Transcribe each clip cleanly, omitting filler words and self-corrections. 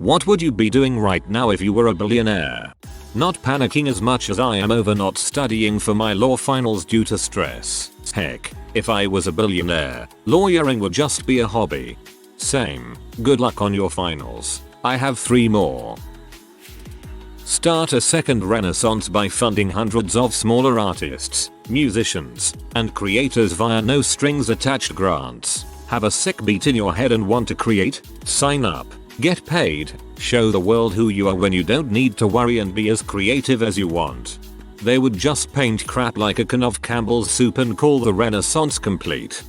What would you be doing right now if you were a billionaire? Not panicking as much as I am over not studying for my law finals due to stress. Heck, if I was a billionaire, lawyering would just be a hobby. Same. Good luck on your finals. I have 3 more. Start a second renaissance by funding hundreds of smaller artists, musicians, and creators via no strings attached grants. Have a sick beat in your head and want to create? Sign up. Get paid. Show the world who you are when you don't need to worry and be as creative as you want. They would just paint crap like a can of Campbell's soup and call the renaissance complete.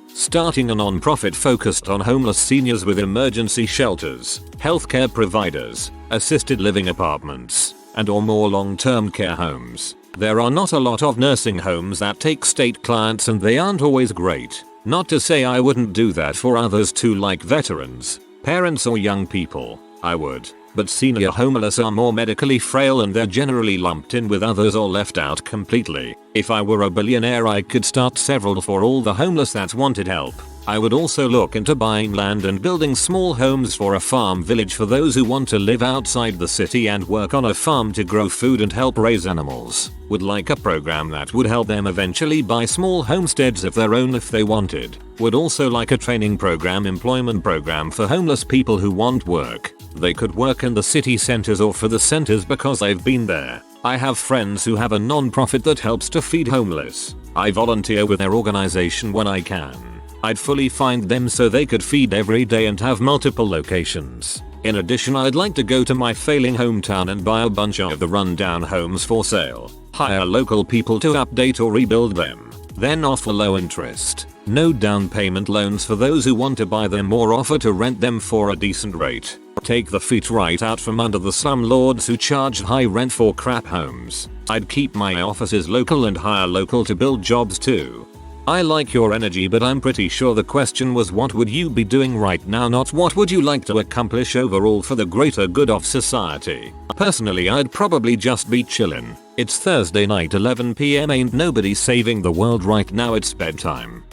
Starting a non-profit focused on homeless seniors with emergency shelters, healthcare providers, assisted living apartments, and or more long-term care homes. There are not a lot of nursing homes that take state clients and they aren't always great. Not to say I wouldn't do that for others too, like veterans, parents or young people. I would. But senior homeless are more medically frail and they're generally lumped in with others or left out completely. If I were a billionaire, I could start several for all the homeless that wanted help. I would also look into buying land and building small homes for a farm village for those who want to live outside the city and work on a farm to grow food and help raise animals. Would like a program that would help them eventually buy small homesteads of their own if they wanted. Would also like a training program, employment program for homeless people who want work. They could work in the city centers or for the centers because I've been there. I have friends who have a non-profit that helps to feed homeless. I volunteer with their organization when I can. I'd fully fund them so they could feed every day and have multiple locations. In addition, I'd like to go to my failing hometown and buy a bunch of the rundown homes for sale. Hire local people to update or rebuild them. Then offer low interest, no down payment loans for those who want to buy them or offer to rent them for a decent rate. Take the feet right out from under the slumlords who charge high rent for crap homes. I'd keep my offices local and hire local to build jobs too. I like your energy, but I'm pretty sure the question was what would you be doing right now, not what would you like to accomplish overall for the greater good of society. Personally, I'd probably just be chillin'. It's Thursday night 11 PM, ain't nobody saving the world right now, it's bedtime.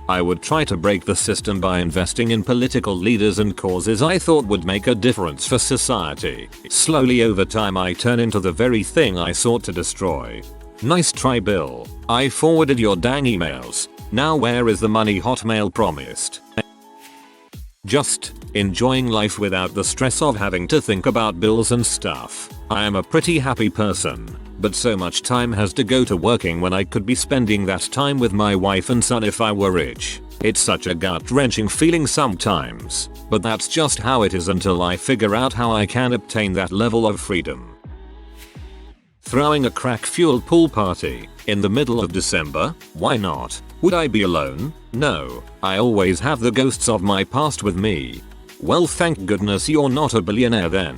I would try to break the system by investing in political leaders and causes I thought would make a difference for society. Slowly over time I turn into the very thing I sought to destroy. Nice try, Bill. I forwarded your dang emails. Now where is the money Hotmail promised? Just enjoying life without the stress of having to think about bills and stuff. I am a pretty happy person, but so much time has to go to working when I could be spending that time with my wife and son if I were rich. It's such a gut-wrenching feeling sometimes, but that's just how it is until I figure out how I can obtain that level of freedom. Throwing a crack-fueled pool party in the middle of December? Why not? Would I be alone? No, I always have the ghosts of my past with me. Well, thank goodness you're not a billionaire then.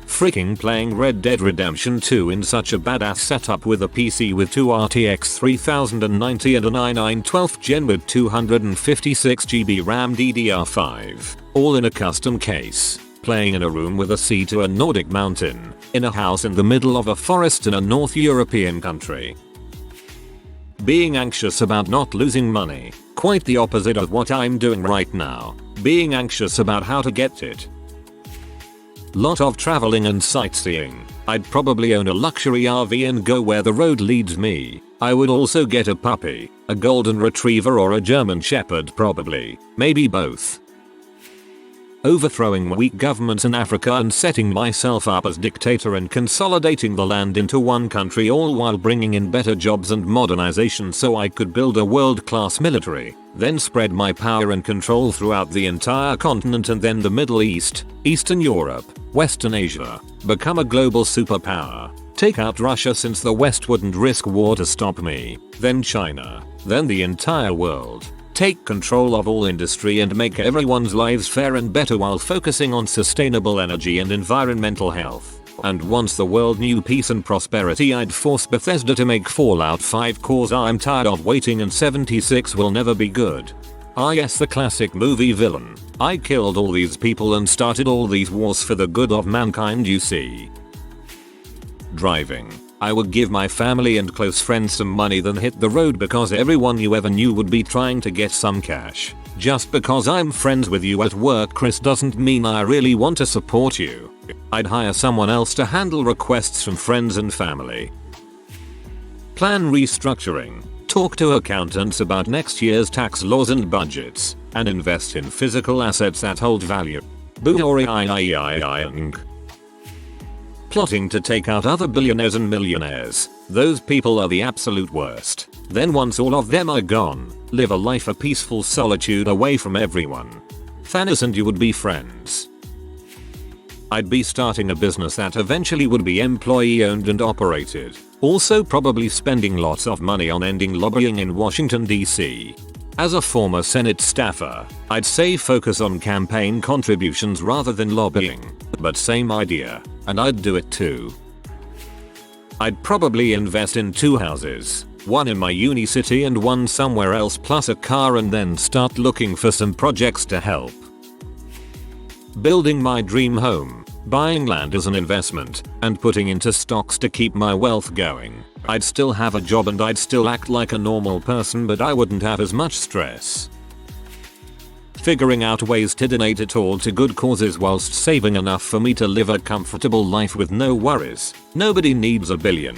Freaking playing Red Dead Redemption 2 in such a badass setup with a PC with 2 RTX 3090 and a i9 12th gen with 256GB RAM DDR5, all in a custom case. Playing in a room with a sea to a Nordic mountain, in a house in the middle of a forest in a North European country. Being anxious about not losing money, quite the opposite of what I'm doing right now. Being anxious about how to get it. Lot of traveling and sightseeing. I'd probably own a luxury RV and go where the road leads me. I would also get a puppy, a golden retriever or a German shepherd probably, maybe both. Overthrowing weak governments in Africa and setting myself up as dictator and consolidating the land into one country, all while bringing in better jobs and modernization so I could build a world-class military, then spread my power and control throughout the entire continent and then the Middle East, Eastern Europe, Western Asia, become a global superpower, take out Russia since the West wouldn't risk war to stop me, then China, then the entire world. Take control of all industry and make everyone's lives fair and better while focusing on sustainable energy and environmental health. And once the world knew peace and prosperity, I'd force Bethesda to make Fallout 5 cause I'm tired of waiting and 76 will never be good. Ah yes, the classic movie villain. I killed all these people and started all these wars for the good of mankind, you see. Driving. I would give my family and close friends some money then hit the road because everyone you ever knew would be trying to get some cash. Just because I'm friends with you at work, Chris, doesn't mean I really want to support you. I'd hire someone else to handle requests from friends and family. Plan restructuring. Talk to accountants about next year's tax laws and budgets, and invest in physical assets that hold value. Plotting to take out other billionaires and millionaires. Those people are the absolute worst. Then once all of them are gone, live a life of peaceful solitude away from everyone. Thanos and you would be friends. I'd be starting a business that eventually would be employee owned and operated. Also probably spending lots of money on ending lobbying in Washington DC. As a former Senate staffer, I'd say focus on campaign contributions rather than lobbying. But same idea, and I'd do it too. I'd probably invest in 2 houses, one in my uni city and one somewhere else, plus a car, and then start looking for some projects to help. Building my dream home, buying land as an investment, and putting into stocks to keep my wealth going. I'd still have a job and I'd still act like a normal person, but I wouldn't have as much stress. Figuring out ways to donate it all to good causes whilst saving enough for me to live a comfortable life with no worries. Nobody needs a billion.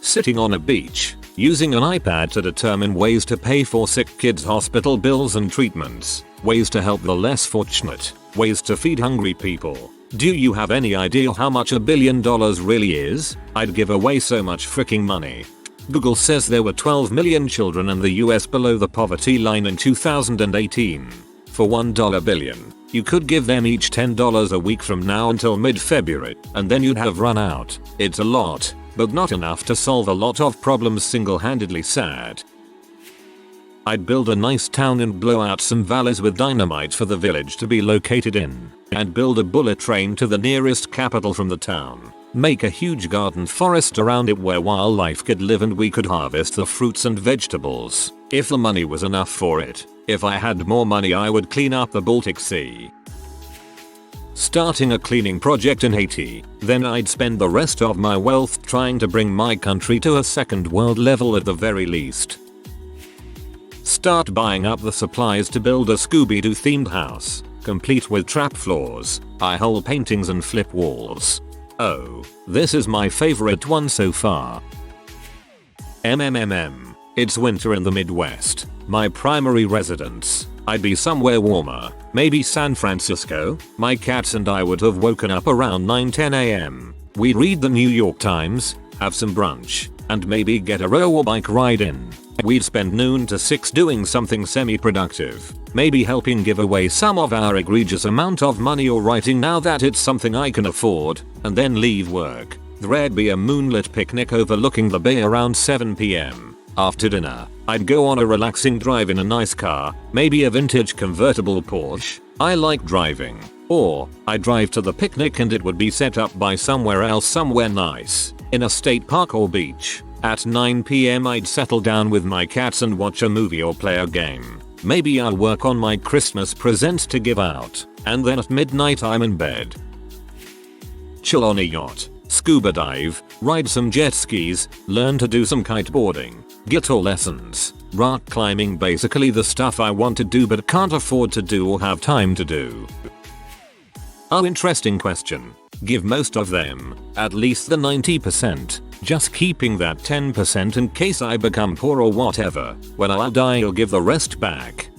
Sitting on a beach, using an iPad to determine ways to pay for sick kids' hospital bills and treatments, ways to help the less fortunate, ways to feed hungry people. Do you have any idea how much $1 billion really is? I'd give away so much freaking money. Google says there were 12 million children in the US below the poverty line in 2018. For $1 billion, you could give them each $10 a week from now until mid-February, and then you'd have run out. It's a lot, but not enough to solve a lot of problems single-handedly. Sad. I'd build a nice town and blow out some valleys with dynamite for the village to be located in, and build a bullet train to the nearest capital from the town. Make a huge garden forest around it where wildlife could live and we could harvest the fruits and vegetables, if the money was enough for it. If I had more money, I would clean up the Baltic Sea. Starting a cleaning project in Haiti, then I'd spend the rest of my wealth trying to bring my country to a second world level at the very least. Start buying up the supplies to build a Scooby-Doo themed house, complete with trap floors, eye-hole paintings and flip walls. Oh, this is my favorite one so far. It's winter in the Midwest, my primary residence. I'd be somewhere warmer, maybe San Francisco. My cats and I would have woken up around 9-10 am. We'd read the New York Times, have some brunch, and maybe get a row or bike ride in. We'd spend noon to 6 doing something semi-productive, maybe helping give away some of our egregious amount of money or writing now that it's something I can afford, and then leave work. There'd be a moonlit picnic overlooking the bay around 7 PM. After dinner, I'd go on a relaxing drive in a nice car, maybe a vintage convertible Porsche. I like driving. Or, I'd drive to the picnic and it would be set up by somewhere else, somewhere nice, in a state park or beach. At 9 PM I'd settle down with my cats and watch a movie or play a game. Maybe I'll work on my Christmas presents to give out, and then at midnight I'm in bed. Chill on a yacht, scuba dive, ride some jet skis, learn to do some kiteboarding, guitar lessons, rock climbing, basically the stuff I want to do but can't afford to do or have time to do. Oh, interesting question. Give most of them, at least the 90%, just keeping that 10% in case I become poor or whatever. When I die I'll give the rest back.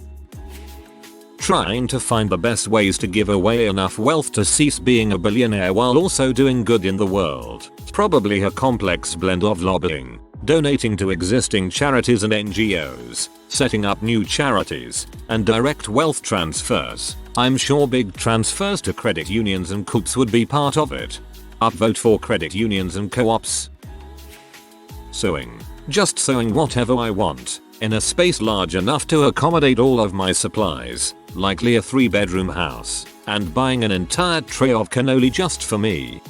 Trying to find the best ways to give away enough wealth to cease being a billionaire while also doing good in the world. Probably a complex blend of lobbying, donating to existing charities and NGOs, setting up new charities, and direct wealth transfers. I'm sure big transfers to credit unions and co-ops would be part of it. Upvote for credit unions and co-ops. Sewing. Just sewing whatever I want, in a space large enough to accommodate all of my supplies, likely a 3-bedroom house, and buying an entire tray of cannoli just for me.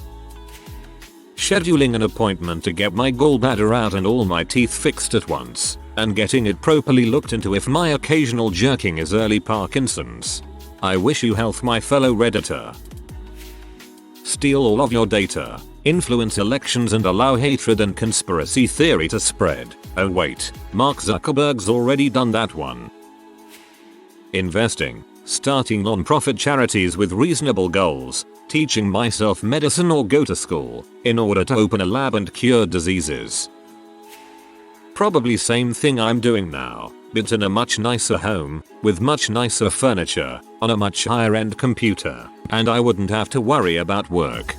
Scheduling an appointment to get my gallbladder out and all my teeth fixed at once, and getting it properly looked into if my occasional jerking is early Parkinson's. I wish you health, my fellow Redditor. Steal all of your data, influence elections and allow hatred and conspiracy theory to spread. Oh wait, Mark Zuckerberg's already done that one. Investing, starting non-profit charities with reasonable goals, teaching myself medicine or go to school in order to open a lab and cure diseases. Probably same thing I'm doing now, but in a much nicer home, with much nicer furniture, on a much higher end computer, and I wouldn't have to worry about work.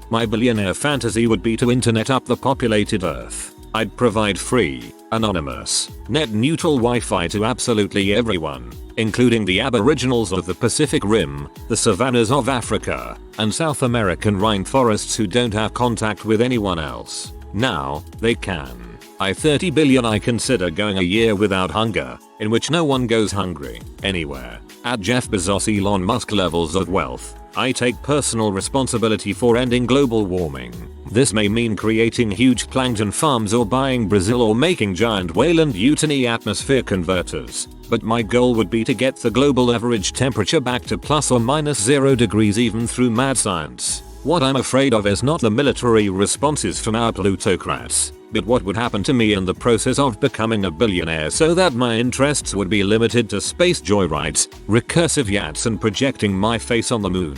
My billionaire fantasy would be to internet up the populated earth. I'd provide free, anonymous, net neutral Wi-Fi to absolutely everyone, including the aboriginals of the Pacific Rim, the savannas of Africa, and South American rainforests who don't have contact with anyone else. Now, they can. $30 billion. I consider going a year without hunger, in which no one goes hungry, anywhere. At Jeff Bezos, Elon Musk levels of wealth, I take personal responsibility for ending global warming. This may mean creating huge plankton farms or buying Brazil or making giant Weyland-Yutani atmosphere converters, but my goal would be to get the global average temperature back to plus or minus 0 degrees even through mad science. What I'm afraid of is not the military responses from our plutocrats, but what would happen to me in the process of becoming a billionaire so that my interests would be limited to space joyrides, recursive yachts and projecting my face on the moon.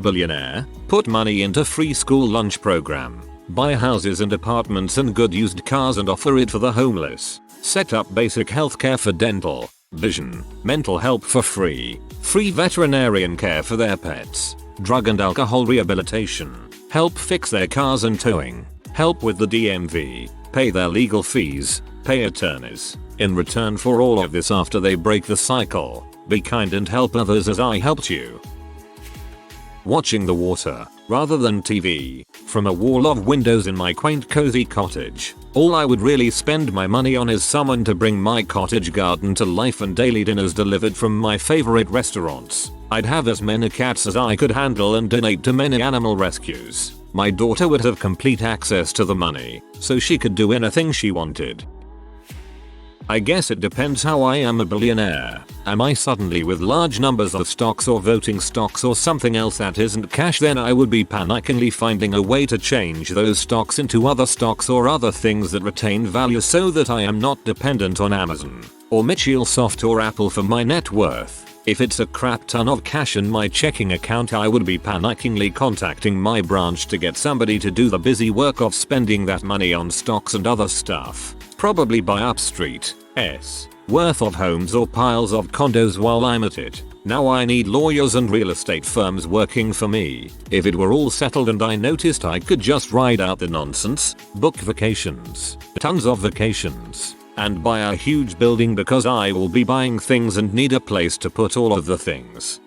Billionaire, put money into free school lunch program, buy houses and apartments and good used cars and offer it for the homeless, set up basic healthcare for dental, vision, mental help for free veterinarian care for their pets, drug and alcohol rehabilitation, help fix their cars and towing, help with the DMV, pay their legal fees, pay attorneys. In return for all of this, after they break the cycle, be kind and help others as I helped you. Watching the water, rather than TV, from a wall of windows in my quaint cozy cottage. All I would really spend my money on is someone to bring my cottage garden to life and daily dinners delivered from my favorite restaurants. I'd have as many cats as I could handle and donate to many animal rescues. My daughter would have complete access to the money, so she could do anything she wanted. I guess it depends how I am a billionaire. Am I suddenly with large numbers of stocks or voting stocks or something else that isn't cash, then I would be panickingly finding a way to change those stocks into other stocks or other things that retain value so that I am not dependent on Amazon or Microsoft or Apple for my net worth. If it's a crap ton of cash in my checking account, I would be panickingly contacting my branch to get somebody to do the busy work of spending that money on stocks and other stuff. Probably buy up street's worth of homes or piles of condos while I'm at it. Now I need lawyers and real estate firms working for me. If it were all settled and I noticed I could just ride out the nonsense, book vacations, tons of vacations, and buy a huge building because I will be buying things and need a place to put all of the things.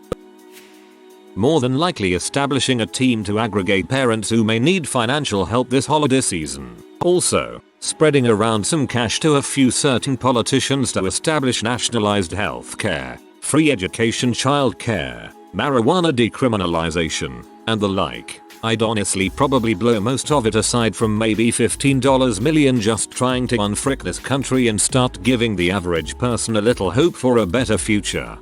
More than likely establishing a team to aggregate parents who may need financial help this holiday season. Also, spreading around some cash to a few certain politicians to establish nationalized healthcare, free education, childcare, marijuana decriminalization, and the like. I'd honestly probably blow most of it aside from maybe $15 million just trying to unfrick this country and start giving the average person a little hope for a better future.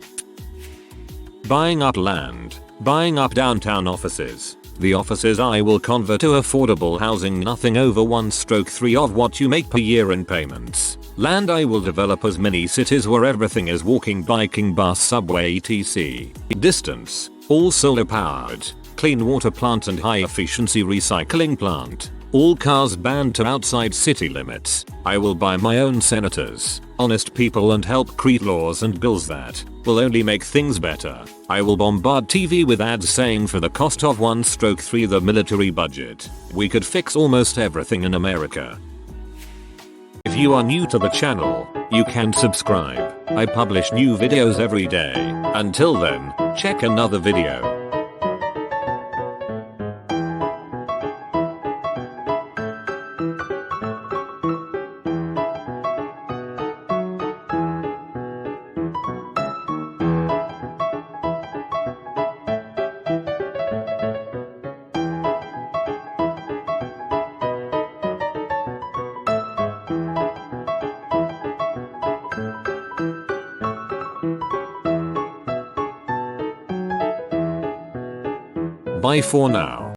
Buying up land, buying up downtown offices. The offices I will convert to affordable housing, nothing over 1/3 of what you make per year in payments. Land I will develop as many cities where everything is walking, biking, bus, subway, etc. Distance, all solar powered, clean water plant and high efficiency recycling plant. All cars banned to outside city limits. I will buy my own senators, honest people, and help create laws and bills that will only make things better. I will bombard TV with ads saying for the cost of 1/3 the military budget, we could fix almost everything in America. If you are new to the channel, you can subscribe. I publish new videos every day. Until then, check another video. Bye for now.